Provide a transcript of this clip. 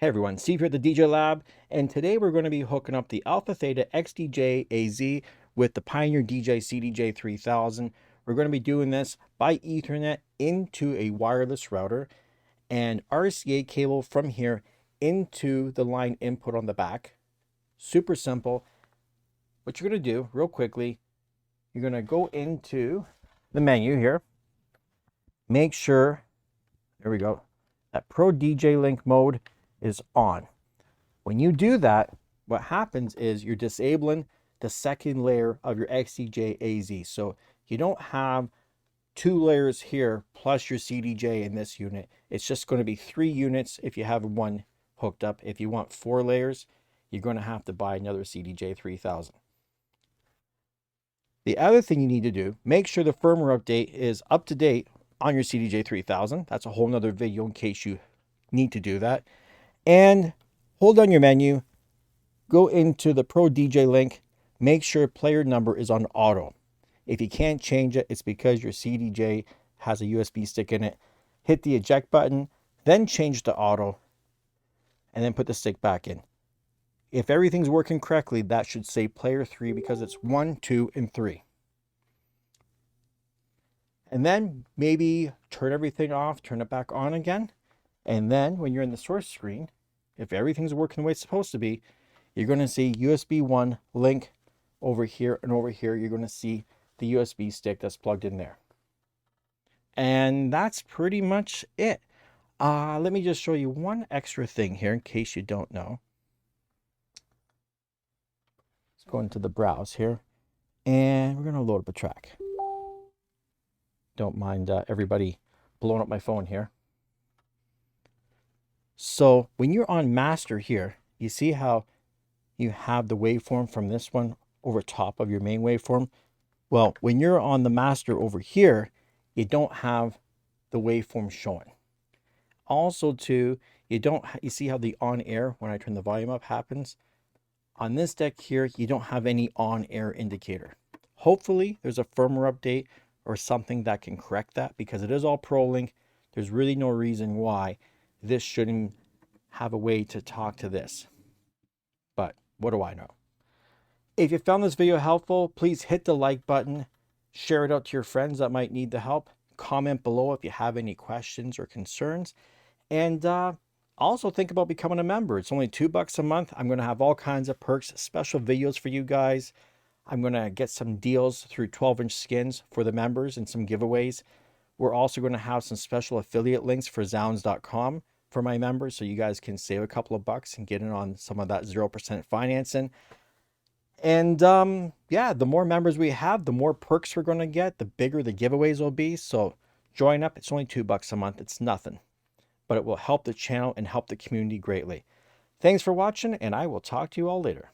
Hey everyone, Steve here at the DJ Lab, and today we're going to be hooking up the AlphaTheta XDJ-AZ with the Pioneer DJ CDJ-3000. We're going to be doing this by Ethernet into a wireless router and RCA cable from here into the line input on the back. Super simple. What you're going to do real quickly, you're going to go into the menu here. Make sure, there we go, that Pro DJ Link mode is on. When you do that, what happens is you're disabling the second layer of your XDJ-AZ. So you don't have two layers here plus your CDJ in this unit. It's just going to be 3 units if you have one hooked up. If you want 4 layers, you're going to have to buy another CDJ-3000. The other thing you need to do, make sure the firmware update is up to date on your CDJ-3000. That's a whole nother video in case you need to do that. And hold on your menu, go into the Pro DJ link, make sure player number is on auto. If you can't change it, it's because your CDJ has a USB stick in it. Hit the eject button, then change to auto, and then put the stick back in. If everything's working correctly, that should say player 3 because it's 1, 2, and 3. And then maybe turn everything off, turn it back on again. And then when you're in the source screen, if everything's working the way it's supposed to be, you're going to see USB 1 link over here, and over here you're going to see the USB stick that's plugged in there. And that's pretty much it. Let me just show you one extra thing here in case you don't know. Let's go into the browse here, and we're going to load up a track. Don't mind everybody blowing up my phone here. So when you're on master here, you see how you have the waveform from this one over top of your main waveform? Well, when you're on the master over here, you don't have the waveform showing. Also too, you see how the on air, when I turn the volume up, happens? On this deck here, you don't have any on air indicator. Hopefully there's a firmware update or something that can correct that, because it is all ProLink. There's really no reason why this shouldn't have a way to talk to this. But what do I know? If you found this video helpful, please hit the like button, share it out to your friends that might need the help, comment below if you have any questions or concerns, and also think about becoming a member. It's only $2 a month. I'm going to have all kinds of perks, special videos for you guys. I'm going to get some deals through 12-inch skins for the members and some giveaways. We're also going to have some special affiliate links for Zounds.com for my members, so you guys can save a couple of bucks and get in on some of that 0% financing. And yeah, the more members we have, the more perks we're going to get, the bigger the giveaways will be. So join up. It's only $2 a month. It's nothing, but it will help the channel and help the community greatly. Thanks for watching, and I will talk to you all later.